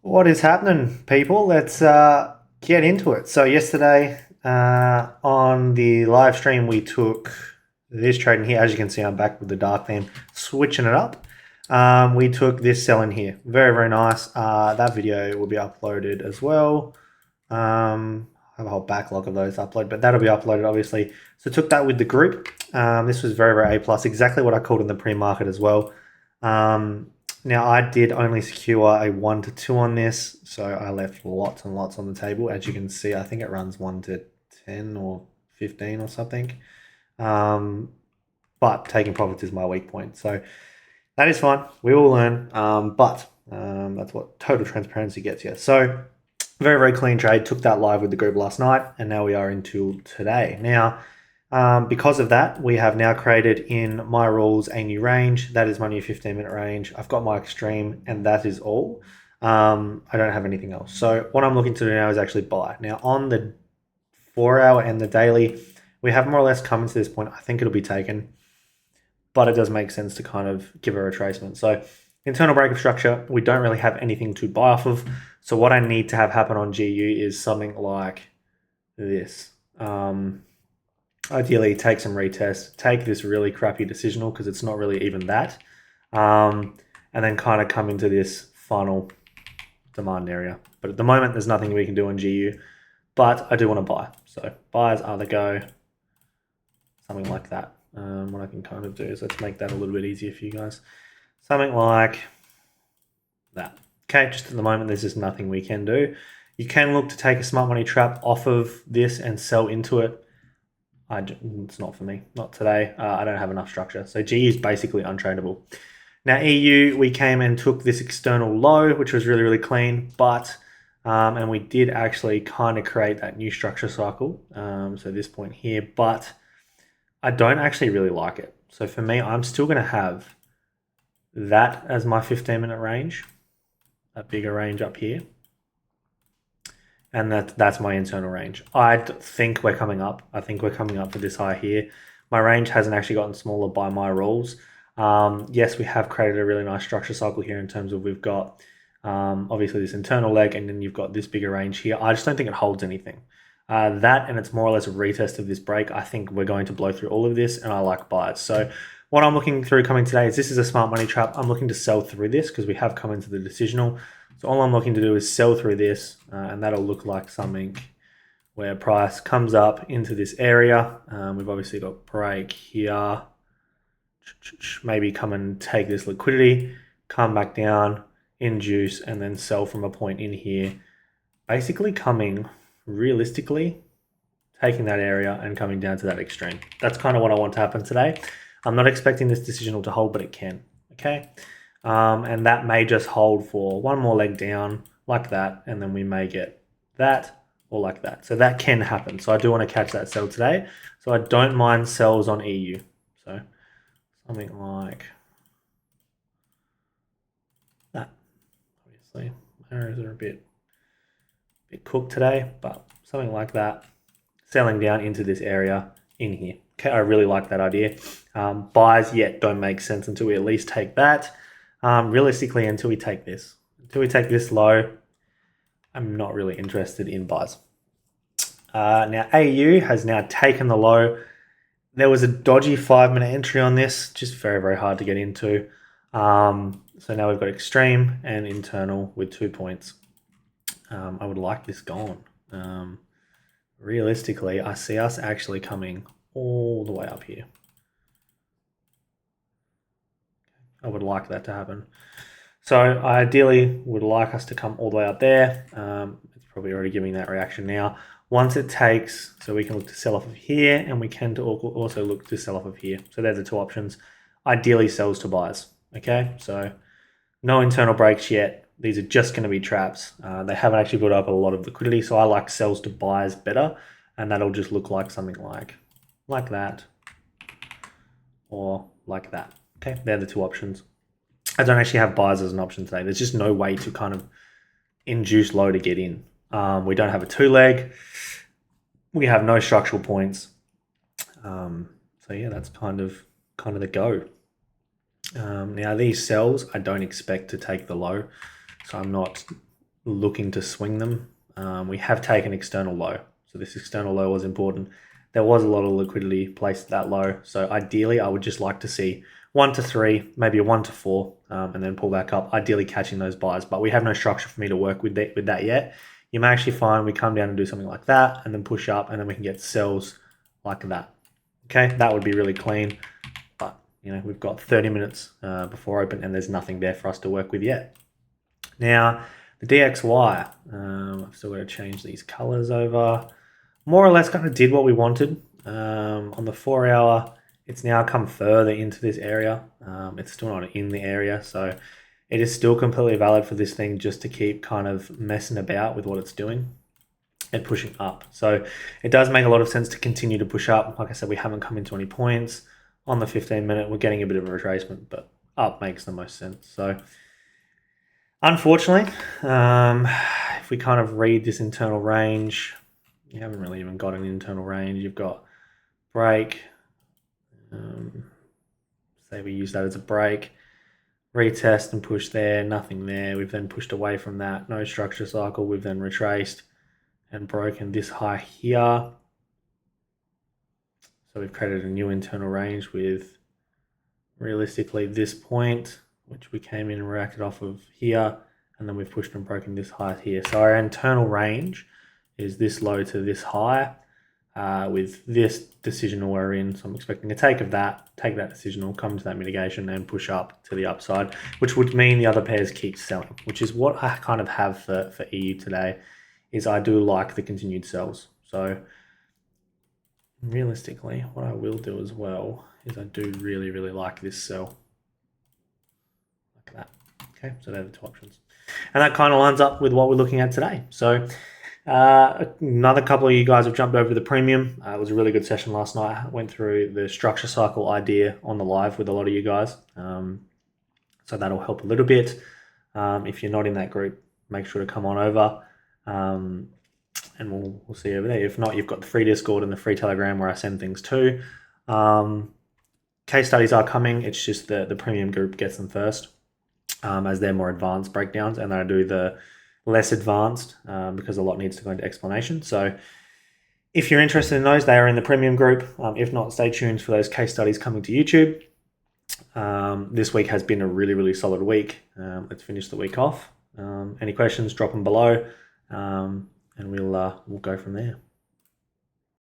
What is happening, people? Let's get into it. So yesterday on the live stream, we took this trade in here. As you can see, I'm back with the dark theme, switching it up. We took this sell in here. Very, very nice. That video will be uploaded as well. I have a whole backlog of those upload, but that'll be uploaded, obviously. So took that with the group. This was very, very A+, exactly what I called in the pre-market as well. Now, I did only secure a 1 to 2 on this, so I left lots and lots on the table. As you can see, I think it runs 1 to 10 or 15 or something. But taking profits is my weak point. So that is fine. We will learn, but that's what total transparency gets you. So very, very clean trade. Took that live with the group last night, and now we are into today. Now, because of that, we have now created in my rules a new range. That is my new 15-minute range. I've got my extreme, and that is all. I don't have anything else. So what I'm looking to do now is actually buy. Now, on the 4-hour and the daily, we have more or less come to this point. I think it'll be taken, but it does make sense to kind of give a retracement. So internal break of structure, we don't really have anything to buy off of. So what I need to have happen on GU is something like this. Ideally, take some retest, take this really crappy decisional because it's not really even that, and then kind of come into this final demand area. But at the moment, there's nothing we can do on GU, but I do want to buy. So buys are the go, something like that. What I can kind of do is let's make that a little bit easier for you guys. Something like that. Okay, just at the moment, there's just nothing we can do. You can look to take a smart money trap off of this and sell into it. It's not for me, not today. I don't have enough structure. So GU is basically untradeable. Now EU, we came and took this external low, which was really, really clean, but, and we did actually kind of create that new structure cycle. So this point here, but I don't actually really like it. So for me, I'm still going to have that as my 15-minute range, a bigger range up here. And that's my internal range. I think we're coming up. I think we're coming up for this high here. My range hasn't actually gotten smaller by my rules. Yes, we have created a really nice structure cycle here in terms of we've got obviously this internal leg, and then you've got this bigger range here. I just don't think it holds anything. That, and it's more or less a retest of this break. I think we're going to blow through all of this, and I like buys. So what I'm looking through coming today is this is a smart money trap. I'm looking to sell through this because we have come into the decisional. So all I'm looking to do is sell through this, and that'll look like something where price comes up into this area. We've obviously got break here. Maybe come and take this liquidity, come back down, induce, and then sell from a point in here. Basically coming realistically, taking that area and coming down to that extreme. That's kind of what I want to happen today. I'm not expecting this decisional to hold, but it can. Okay. And that may just hold for one more leg down like that, and then we may get that or like that. So that can happen. So I do want to catch that sell today. So I don't mind sells on EU. So something like that. Obviously, arrows are a bit cooked today, but something like that. Selling down into this area in here. Okay, I really like that idea. Buys yet don't make sense until we at least take that. Realistically, until we take this low, I'm not really interested in buys. Now AU has now taken the low. There was a dodgy 5-minute entry on this, just very, very hard to get into. So now we've got extreme and internal with 2 points. I would like this gone. Realistically, I see us actually coming all the way up here. I would like that to happen. So I ideally would like us to come all the way up there. It's probably already giving that reaction now. Once it takes, so we can look to sell off of here, and we can also look to sell off of here. So there's the two options. Ideally sells to buys. Okay, so no internal breaks yet. These are just going to be traps. They haven't actually built up a lot of liquidity, so I like sells to buys better, and that'll just look like something like that or like that. Okay, they're the two options. I don't actually have buys as an option today. There's just no way to kind of induce low to get in. We don't have a 2-leg. We have no structural points. So yeah, that's kind of the go. Now these sells, I don't expect to take the low, so I'm not looking to swing them. We have taken external low. So this external low was important. There was a lot of liquidity placed at that low. So ideally, I would just like to see 1 to 3, maybe a 1 to 4, and then pull back up, ideally catching those buys. But we have no structure for me to work with that yet. You may actually find we come down and do something like that and then push up, and then we can get sells like that. Okay, that would be really clean. But, we've got 30 minutes before open, and there's nothing there for us to work with yet. Now, the DXY, I've still got to change these colors over. More or less kind of did what we wanted. On the 4 hour, it's now come further into this area. It's still not in the area, so it is still completely valid for this thing just to keep kind of messing about with what it's doing and pushing up. So it does make a lot of sense to continue to push up. Like I said, we haven't come into any points. On the 15 minute, we're getting a bit of a retracement, but up makes the most sense. So unfortunately, if we kind of read this internal range, you haven't really even got an internal range. You've got break. Say we use that as a break. Retest and push there, nothing there. We've then pushed away from that. No structure cycle. We've then retraced and broken this high here. So we've created a new internal range with realistically this point, which we came in and reacted off of here, and then we've pushed and broken this high here. So our internal range is this low to this high with this decisional we're in. So I'm expecting a take that decisional, come to that mitigation and push up to the upside, which would mean the other pairs keep selling, which is what I kind of have for EU today, is I do like the continued sells. So realistically, what I will do as well is I do really, really like this sell. Like that. Okay, so they're the two options. And that kind of lines up with what we're looking at today. So another couple of you guys have jumped over the premium. It was a really good session last night. I went through the structure cycle idea on the live with a lot of you guys. So that'll help a little bit. If you're not in that group, make sure to come on over. And we'll see you over there. If not, you've got the free Discord and the free Telegram where I send things to. Case studies are coming. It's just the premium group gets them first, as they're more advanced breakdowns, and then I do the less advanced because a lot needs to go into explanation. So if you're interested in those, they are in the premium group. If not, stay tuned for those case studies coming to YouTube. This week has been a really, really solid week. Let's finish the week off. Any questions, drop them below, and we'll go from there.